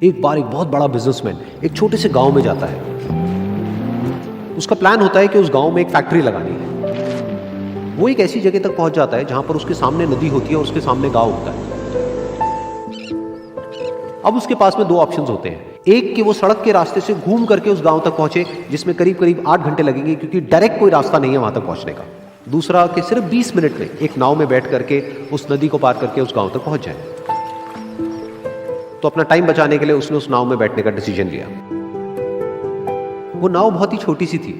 एक बार एक बहुत बड़ा बिजनेसमैन एक छोटे से गांव में जाता है। उसका प्लान होता है कि उस गांव में एक फैक्ट्री लगानी है। वो एक ऐसी जगह तक पहुंच जाता है जहां पर उसके सामने नदी होती है और उसके सामने गांव होता है। अब उसके पास में दो ऑप्शंस होते हैं। एक कि वो सड़क के रास्ते से घूम करके उस गांव तक पहुंचे, जिसमें करीब करीब 8 घंटे लगेंगे, क्योंकि डायरेक्ट कोई रास्ता नहीं है वहां तक पहुंचने का। दूसरा कि सिर्फ 20 मिनट में एक नाव में बैठ करके उस नदी को पार करके उस गांव तक पहुंच जाए। तो अपना टाइम बचाने के लिए उसने उस नाव में बैठने का डिसीजन लिया। वो नाव बहुत ही छोटी सी थी,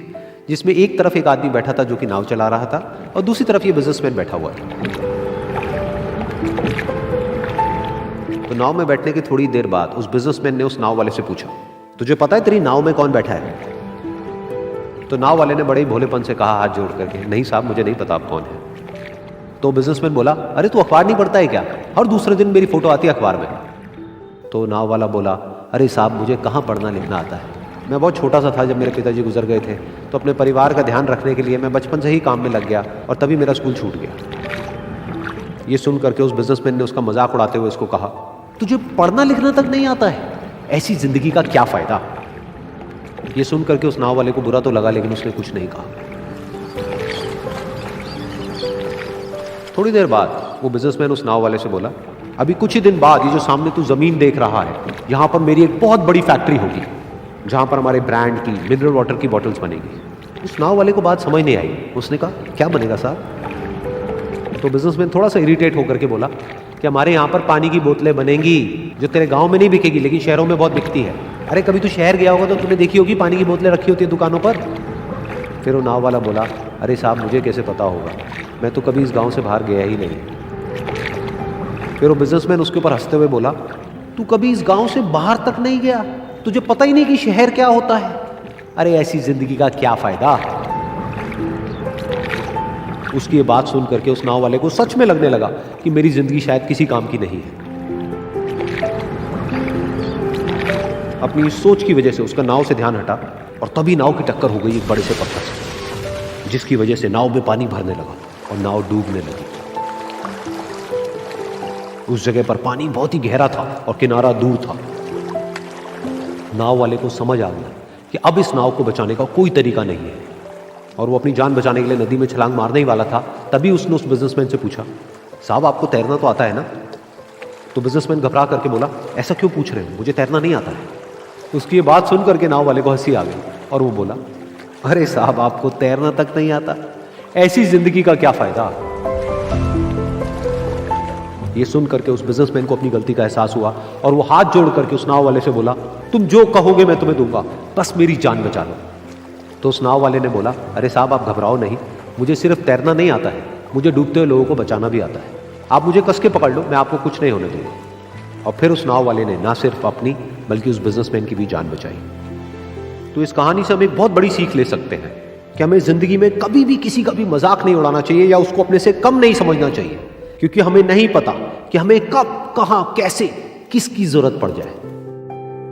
जिसमें एक तरफ एक आदमी बैठा था जो कि नाव चला रहा था और दूसरी तरफ ये बिजनेसमैन बैठा हुआ था। तो नाव में बैठने की थोड़ी देर बाद उस बिजनेसमैन ने उस नाव वाले से पूछा, तुझे पता है तेरी नाव में कौन बैठा है? तो नाव वाले ने बड़े ही भोलेपन से कहा हाथ जोड़ करके, नहीं साहब मुझे नहीं पता आप कौन है। तो बिजनेसमैन बोला, अरे तू अखबार नहीं पढ़ता है क्या? हर दूसरे दिन मेरी फोटो आती है अखबार में। तो नाव वाला बोला, अरे साहब मुझे कहाँ पढ़ना लिखना आता है, मैं बहुत छोटा सा था जब मेरे पिताजी गुजर गए थे, तो अपने परिवार का ध्यान रखने के लिए मैं बचपन से ही काम में लग गया और तभी मेरा स्कूल छूट गया। ये सुन करके उस बिजनेसमैन ने उसका मजाक उड़ाते हुए उसको कहा, तुझे पढ़ना लिखना तक नहीं आता है, ऐसी जिंदगी का क्या फायदा? ये सुन करके उस नाव वाले को बुरा तो लगा, लेकिन उसने कुछ नहीं कहा। थोड़ी देर बाद वो बिजनेसमैन उस नाव वाले से बोला, अभी कुछ ही दिन बाद ये जो सामने तू जमीन देख रहा है, यहां पर मेरी एक बहुत बड़ी फैक्ट्री होगी जहां पर हमारे ब्रांड की मिनरल वाटर की बॉटल्स बनेगी। उस नाव वाले को बात समझ नहीं आई। उसने कहा, क्या बनेगा साहब? तो बिजनेसमैन थोड़ा सा इरिटेट होकर के बोला कि हमारे यहाँ पर पानी की बोतलें बनेंगी जो तेरे गांव में नहीं बिकेगी, लेकिन शहरों में बहुत बिकती है। अरे कभी तू शहर गया होगा तो तुमने देखी होगी पानी की बोतलें रखी होती है दुकानों पर। फिर वो नाव वाला बोला, अरे साहब मुझे कैसे पता होगा, मैं तो कभी इस गाँव से बाहर गया ही नहीं। फिर वो बिजनेसमैन उसके ऊपर हंसते हुए बोला, तू कभी इस गांव से बाहर तक नहीं गया, तुझे पता ही नहीं कि शहर क्या होता है? अरे ऐसी जिंदगी का क्या फायदा? उसकी ये बात सुन करके उस नाव वाले को सच में लगने लगा कि मेरी जिंदगी शायद किसी काम की नहीं है। अपनी इस सोच की वजह से उसका नाव से ध्यान हटा और तभी नाव की टक्कर हो गई एक बड़े से पत्थर से, जिसकी वजह से नाव में पानी भरने लगा और नाव डूबने लगी। उस जगह पर पानी बहुत ही गहरा था और किनारा दूर था। नाव वाले को समझ आ गया कि अब इस नाव को बचाने का कोई तरीका नहीं है और वो अपनी जान बचाने के लिए नदी में छलांग मारने ही वाला था। तभी उसने उस बिजनेसमैन से पूछा, साहब आपको तैरना तो आता है ना? तो बिजनेसमैन घबरा करके बोला, ऐसा क्यों पूछ रहे हो, मुझे तैरना नहीं आता है। उसकी ये बात सुन करके नाव वाले को हंसी आ गई और वो बोला, अरे साहब आपको तैरना तक नहीं आता, ऐसी जिंदगी का क्या फायदा? ये सुन करके उस बिजनेसमैन को अपनी गलती का एहसास हुआ और वो हाथ जोड़ करके उस नाव वाले से बोला, तुम जो कहोगे मैं तुम्हें दूंगा, बस मेरी जान बचा लो। तो उस नाव वाले ने बोला, अरे साहब आप घबराओ नहीं, मुझे सिर्फ तैरना नहीं आता है, मुझे डूबते हुए लोगों को बचाना भी आता है। आप मुझे कस के पकड़ लो, मैं आपको कुछ नहीं होने दूंगा। और फिर उस नाव वाले ने ना सिर्फ अपनी बल्कि उस बिजनेसमैन की भी जान बचाई। तो इस कहानी से हम एक बहुत बड़ी सीख ले सकते हैं कि हमें जिंदगी में कभी भी किसी का भी मजाक नहीं उड़ाना चाहिए या उसको अपने से कम नहीं समझना चाहिए, क्योंकि हमें नहीं पता कि हमें कब, कहां, कैसे, किसकी जरूरत पड़ जाए।